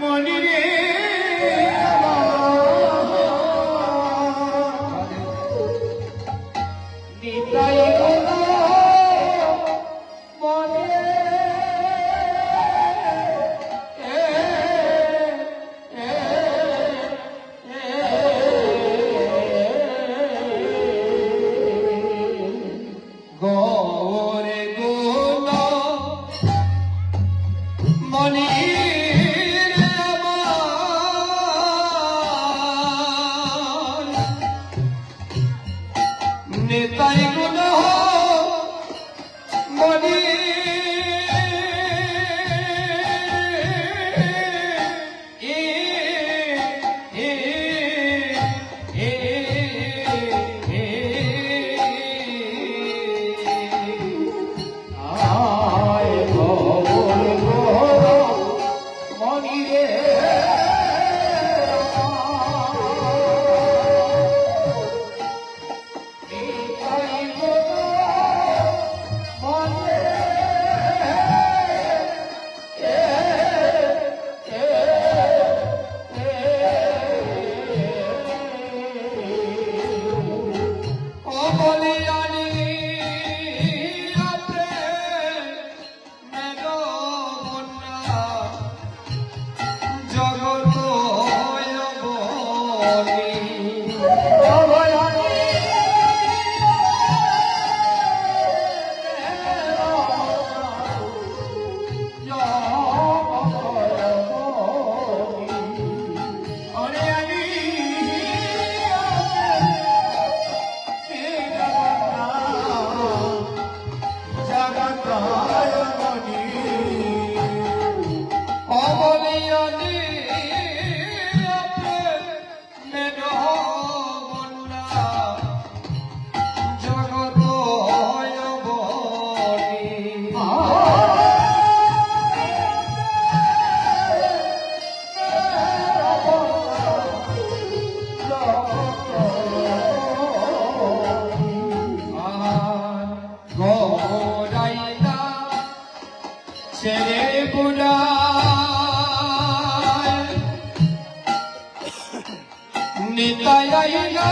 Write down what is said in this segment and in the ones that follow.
মনিরে নিতাই গৌরে গুণ মনির আমার নেতাই গুণ মনির ছেড়ে বুড়ায় নিতাই আইলা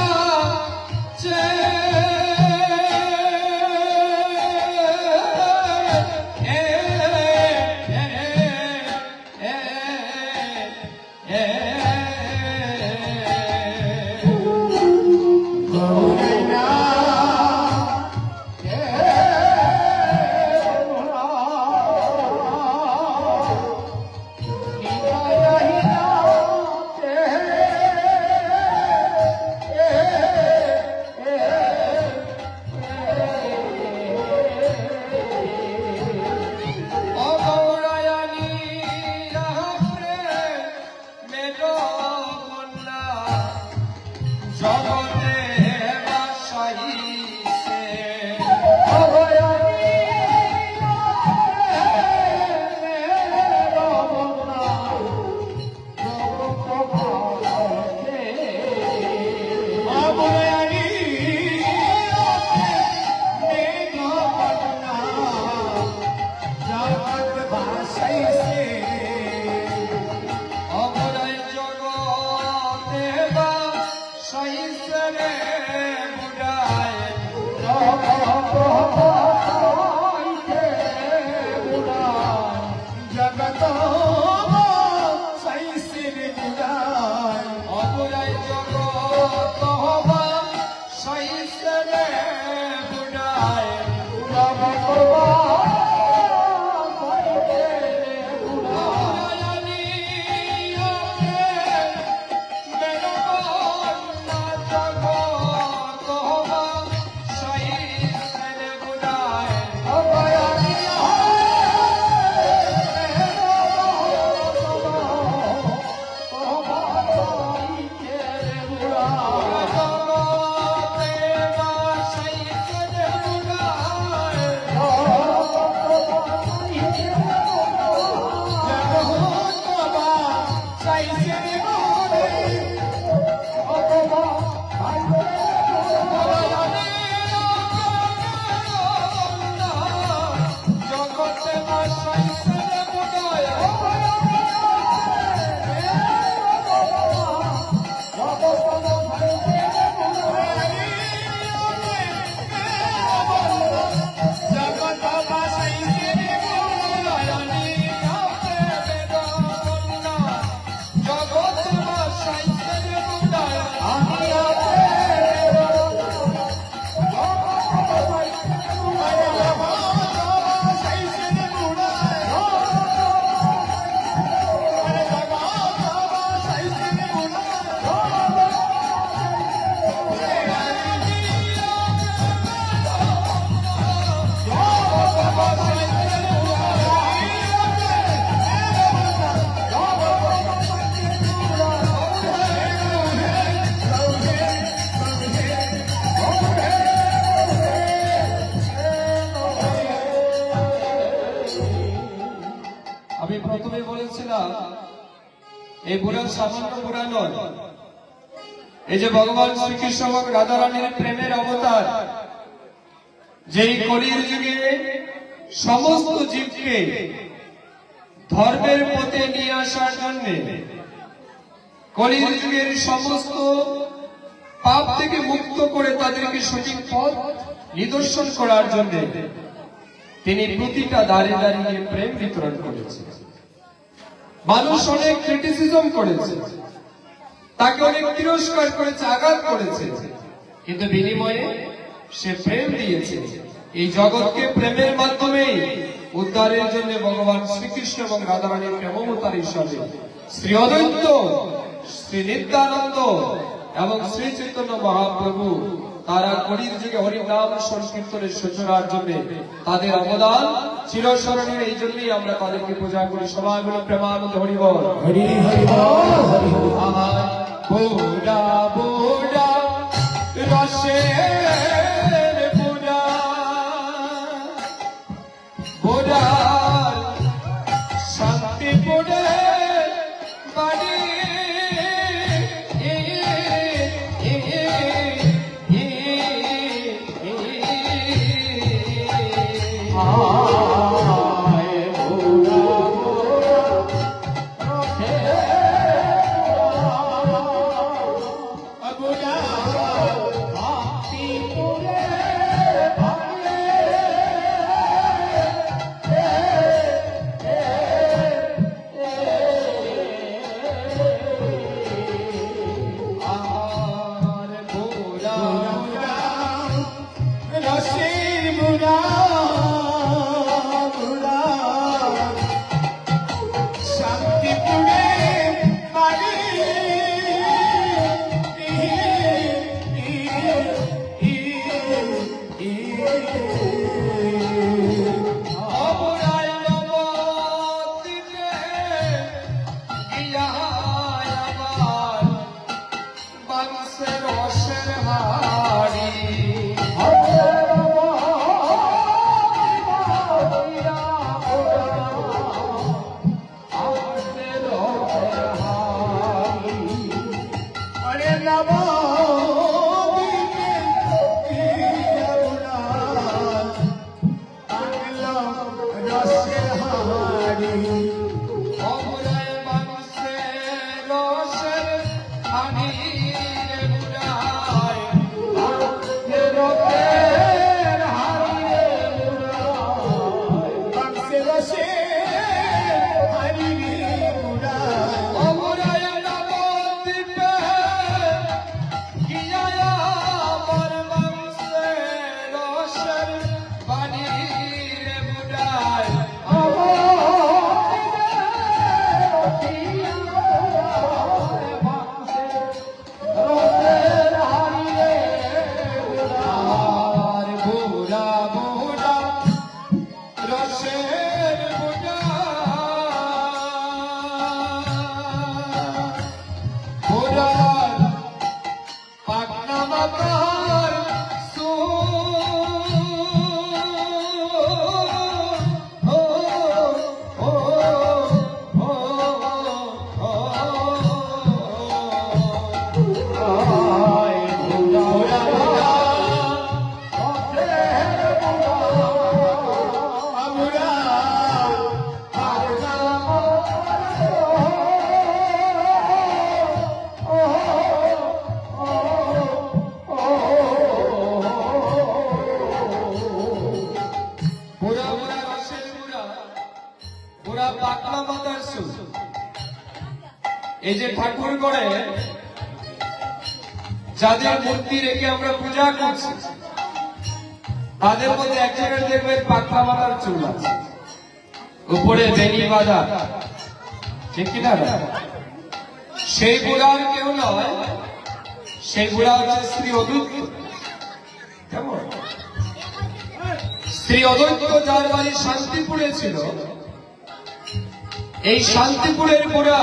জগতে বাসাইছে রে বুড়ায় এই বুড়া সামান্য বুড়া নয়, এই যে ভগবান শ্রীকৃষ্ণ এবং রাধারানীর প্রেমের অবতার, যেই কলির যুগে সমস্ত জীবকে ধর্মের পথে নিয়ে আসার জন্য, কলির যুগের সমস্ত পাপ থেকে মুক্ত করে তাদেরকে সঠিক পথ নিদর্শন করার জন্য তিনি প্রতিটা দাঁড়িয়ে দাঁড়িয়ে প্রেম বিতরণ করেছেন। মানুষ অনেক ক্রিটিসিজম করেছে, তাকে অনেক তিরস্কার করেছে, আঘাত করেছে, কিন্তু বিনিময়ে সে প্রেম দিয়েছে। এই জগৎকে প্রেমের মাধ্যমে উদ্ধারের জন্য ভগবান শ্রীকৃষ্ণ এবং রাধারানীর প্রেমবতার হিসাবে শ্রী অদ্বৈত, শ্রী নিত্যানন্দ এবং শ্রী চৈতন্য মহাপ্রভু তারা কলির যুগে হরিনাম সংকীর্তনের সূচনার জন্য তাদের অবদান চিরস্মরণীয়। এই জন্যই আমরা তাদেরকে পূজা করি। সবাই বলে প্রেমানন্দ হরি বল। হরি হরি বল, হরি হরি বল। বুড়া বুড়া রসের বুড়া, বুড়ার শান্তিপুরে বাড়ি, আয় বুড়া বুড়া বুড়া শান্তিপুরে আর বুড়া রসের বুড়া বুড়া শান্তিপুরে বাড়ি। অবরায় নবদ্বীপে গিয়া আমার বাংশের রসের হাড়ি, अरे नवा অবরায় বাংশের রসের হাড়ি রে বুড়ায়, অবরায় নবদ্বীপে গিয়া আমার বাংশের রসের বাড়ি রে বুড়ায়, আর বুড়া বুড়া রসের বুড়া, বুড়ার পাটনা মাতার বুড়া বুড়া রসের বুড়া, বুড়া পাটনা মাতার সুর। এই যে ঠাকুর করে যাদের মূর্তি রেখে আমরা পূজা করছি, তাদের মধ্যে একজনের দেখবেন পাটনা মাতার চুল আছে, উপরে বেনি বাঁধা, ঠিক কিনা? সেই বুড়ার কেউ নয়, সেই বুড়া হচ্ছে শ্রী অদ্বৈত। কেমন? শ্রী অদ্বৈত যার বাড়ি শান্তিপুরে ছিল, এই শান্তিপুরের বুড়া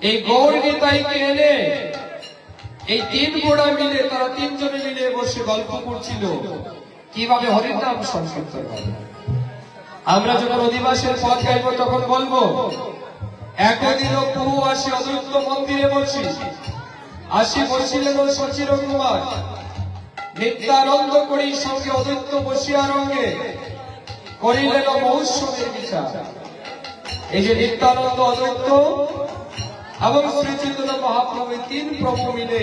এই গৌর নিতাইকে এনে এই তিন বুড়া মিলে, তারা তিনজনে মিলে বসে গল্প করছিল কিভাবে হরির নাম সংকীর্তন হবে। আমরা যখন অধিবাসের পথ গাইব তখন বলবো একদিন প্রভু আসি অদ্বৈত মন্দিরে বসি, আসি বসিলেন সচির কুমার, নিত্যানন্দ করি সঙ্গে অদ্বৈত বসিয়া রঙ্গে, করিলেন মহোৎসবের বিচার। এই যে নিত্যানন্দ, অদ্বৈত এবং শ্রী চৈতন্য মহাপ্রভু তিন প্রভু মিলে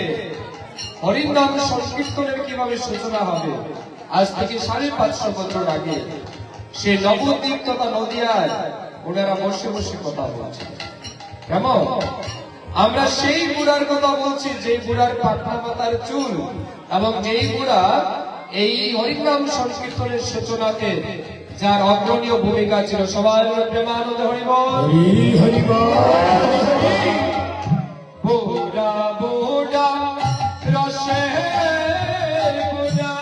হরির নাম সংকীর্তনের কিভাবে সূচনা হবে, আজ থেকে 550 বছর আগে সে নবদ্বীপ তথা নদিয়ায় ওনারা বসে বসে কথা বলছে। কেমন? আমরা সেই বুড়ার কথা বলছি যে বুড়ার পাটনা মাথার চুল, এবং যেই বুড়া এই হরিনাম সংকীর্তনের সূচনাতে যার অগ্রণীয় ভূমিকা ছিল। সবাই প্রেমানন্দ হরিবল। হরি হরি বল। বুড়া বুড়া রসে বুড়া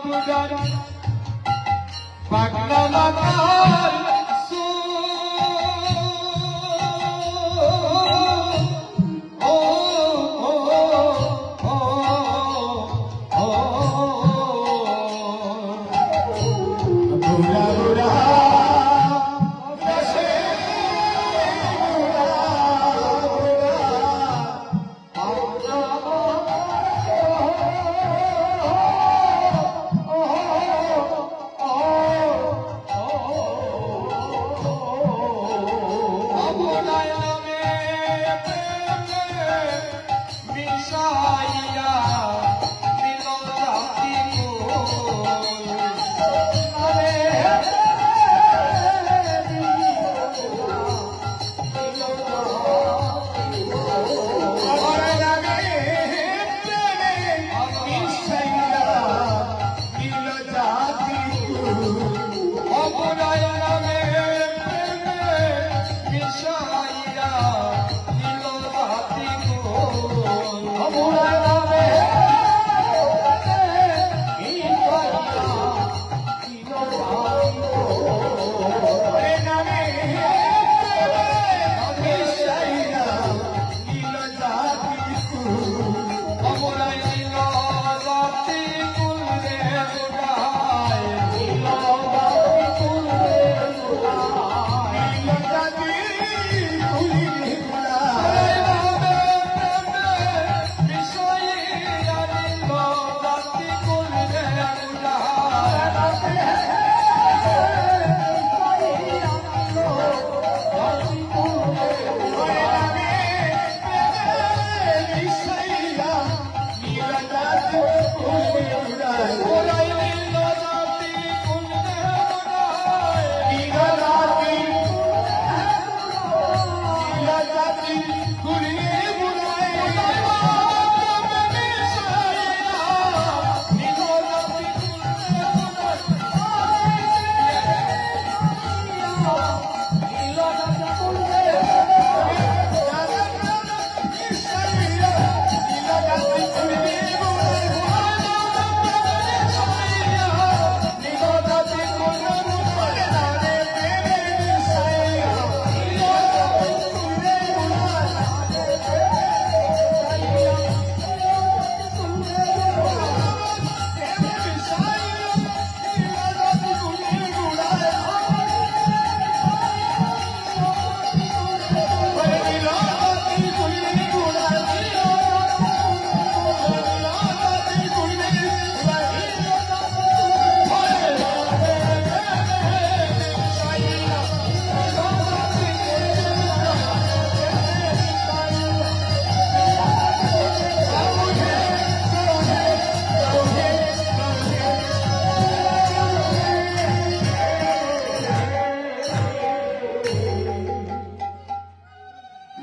বুড়া পাটনা মাথার বুড়া বুড়া রসে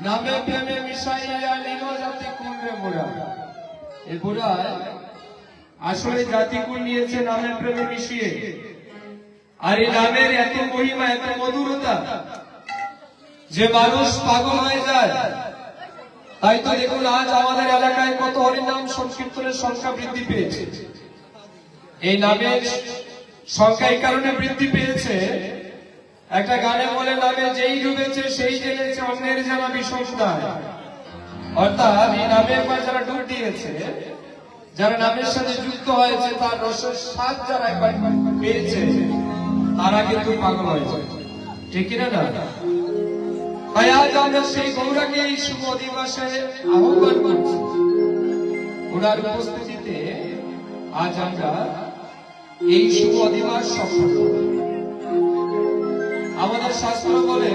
নামে প্রেমে মিশাইয়া নিল জাতি কুলরে বুড়া। এই বুড়া আসলে জাতিকুল নিয়েছে নামের প্রেমে মিশিয়ে। আর এই নামের এত মহিমা, এত মধুরতা যে মানুষ পাগল হয়ে যায়। তাই তো দেখুন আজ আমাদের এলাকায় কত হরিনাম সংকীর্তনের সংখ্যা বৃদ্ধি পেয়েছে। এই নামের সংখ্যা এই কারণে বৃদ্ধি পেয়েছে, একটা গানে বলে নামে যেই ডুবেছে সেই জেনেছে অন্যের জানা বিসংস্কার। অর্থাৎ এই নামের পর যারা ডুব দিয়েছে, যারা নামের সাথে যুক্ত হয়েছে, তার রসের স্বাদ যারা একবার পেয়েছে, তারা কিন্তু পাগল হয়েছে। ঠিক কিনা না? তাই আজ আমরা সেই গৌরাকে এই শুভ দিবসে আহ্বান করছি। ওনার উপস্থিতিতে আজ আমরা এই শুভ দিবস সফল করব। আমাদের শাস্ত্র বলে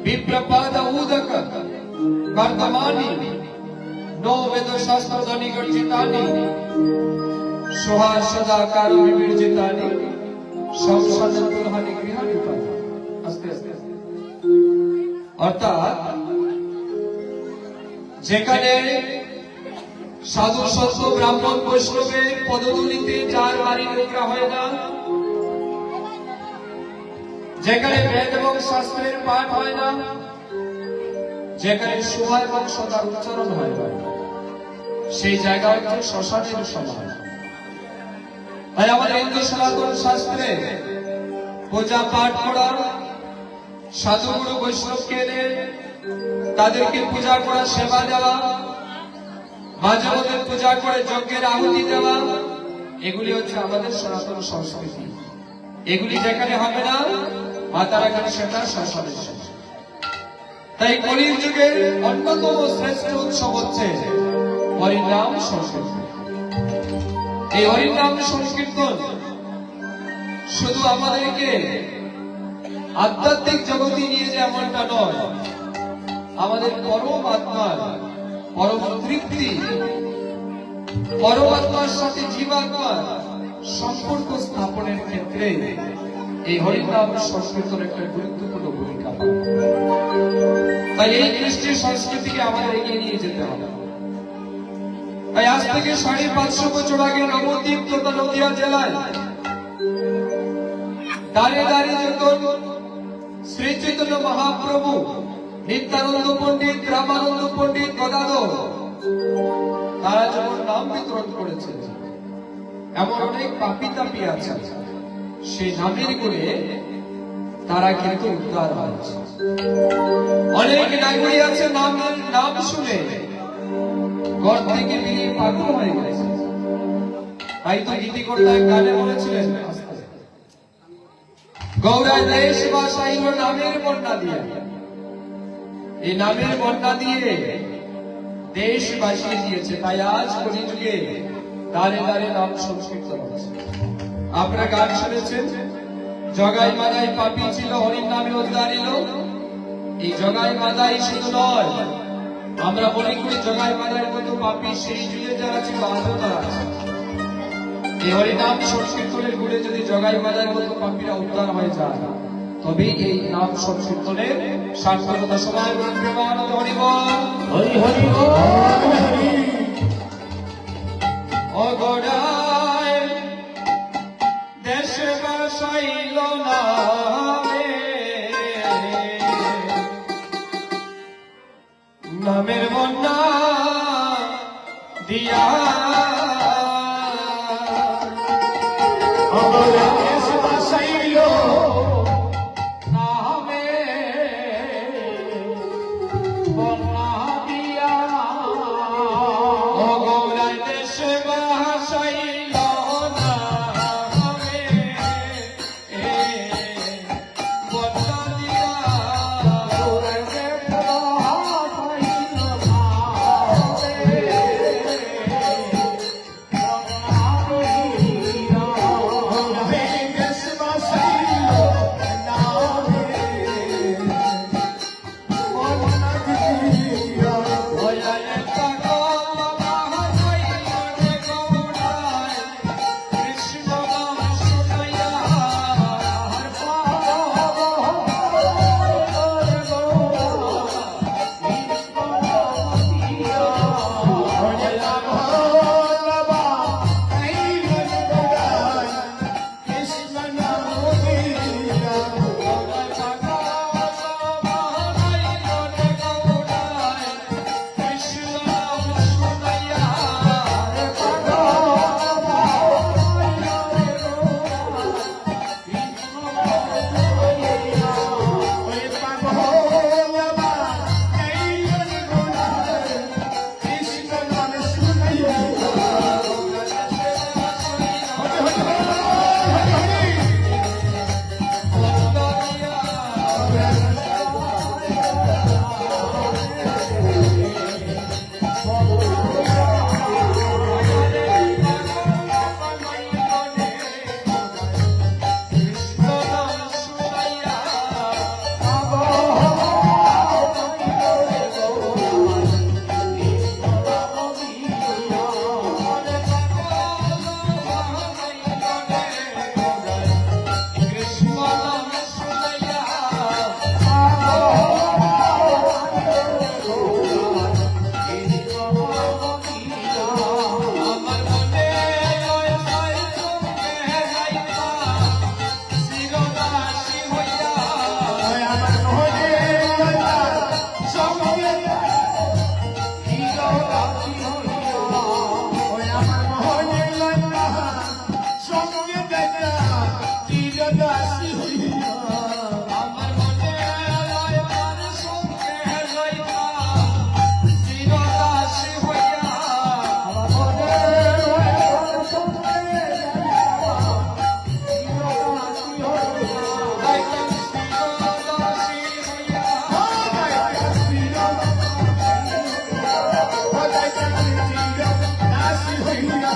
বিপ্রপাদ উদক বর্তমানি নো বেদ শাস্ত্র ধ্বনি গর্জিতানি সোহা সদাকার বিবর্জিতানি সংসার তুলহানি গৃহানি পানি। আস্তে আস্তে অর্থাৎ যেখানে সাধু সন্ত ব্রাহ্মণ বৈষ্ণবের পদধূলিতে যার বাড়ি নোংরা হয় না, যেখানে বেদ এবং শাস্ত্রের পাঠ হয় না, যেখানে সোহা এবং সদার উচ্চারণ হয় না, সেই জায়গা হচ্ছে শ্মশানের সমান। তাই আমাদের হিন্দু সনাতন শাস্ত্রে পূজা পাঠ করা, সাধুগুরু বৈষ্ণবকে এনে তাদেরকে পূজা করা, সেবা দেওয়া, মাঝে মধ্যে পূজা করে যজ্ঞের আহুতি দেওয়া, এগুলি হচ্ছে আমাদের সনাতন সংস্কৃতি। এগুলি যেখানে হবে না, মাতারা কেন সেটা শ্মশানের শেষ। তাই কলির যুগের অন্যতম শ্রেষ্ঠ উৎসব হচ্ছে হরিনাম সংকীর্তন। এই হরিনাম সংকীর্তন শুধু আমাদেরকে আধ্যাত্মিক জগতে নিয়ে যে এমনটা নয়, আমাদের পরম আত্মার পরম তৃপ্তি, পরমাত্মার সাথে জীবাত্মার সম্পর্ক স্থাপনের ক্ষেত্রে এই হরিনাম সংকীর্তন একটা গুরুত্বপূর্ণ ভূমিকা পালন করে। তাই এই কৃষ্টির সংস্কৃতিকে আমাদের এগিয়ে নিয়ে যেতে হবে। তাই আজ থেকে 550 বছর আগে নবদ্বীপ তথা নদিয়া জেলায় দাঁড়ে দাঁড়িয়ে যখন শ্রী চৈতন্য মহাপ্রভু, নিত্যানন্দ পণ্ডিত, রামানন্দ পণ্ডিত, গদাধর তারা যখন নাম বিতরণ করেছে, এমন অনেক পাপী তাপী আছে, সেই নামের গুণে তারা কিন্তু উদ্ধার হয়েছে। অনেক নাগরী আছে নামের নাম শুনে ঘর থেকে বেরিয়ে পাগল হয়ে গেছে। তাই তো গীতিকর্তা এক গানে বলেছিলেন, গৌরায় দেশ বাসাইল নামের বন্যা দিয়ে। এই নামের বন্যা দিয়ে দেশ বাসিয়ে দিয়েছে। তাই আজ কলিযুগে দাঁড়ে দাঁড়ে নাম সংকীর্তন হচ্ছে। আপনারা গান শুনেছেন, জগাই মাদাই পাপী ছিল হরির নামে উদ্ধার এলো। এই জগাই মাদাই শুধু নয়, আমরা মনে করি জগাই মাদাইয়ের মতো পাপী সেই যুগে যারা ছিল আজও তারা আছে। এই হরিনাম সংকীর্তনের গুণে যদি জগাই মাদাইয়ের মতো পাপীরা উদ্ধার হয়ে যায়, তবে এই নাম সংকীর্তনের সার্থকতা। সময় প্রেমানন্দ হরি বল, হরি হরি হরি। অগড়ায় দেশে বাসাইল নামে, নামের বন্যা দিয়া দেশ বাসাইল নামে বন্যা দিয়া। অগড়ায় দেশে বাসাইল নামে, বন্যা দিয়া আমার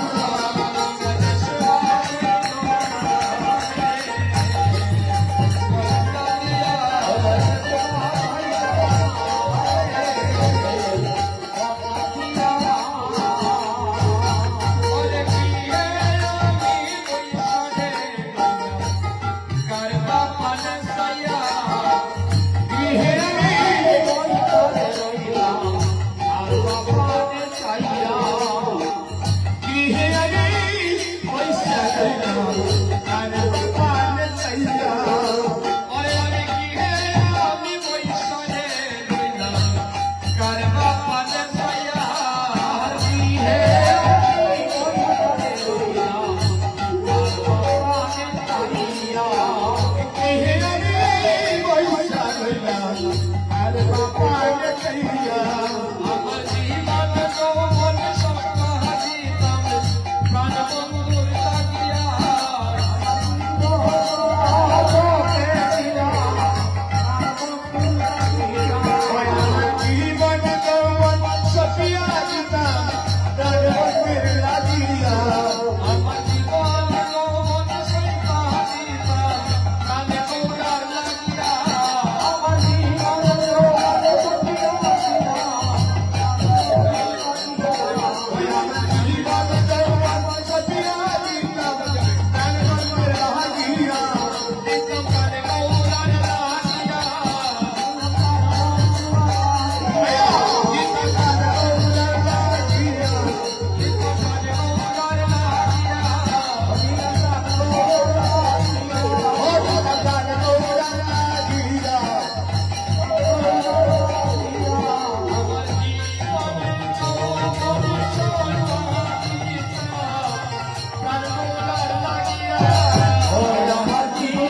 জীবন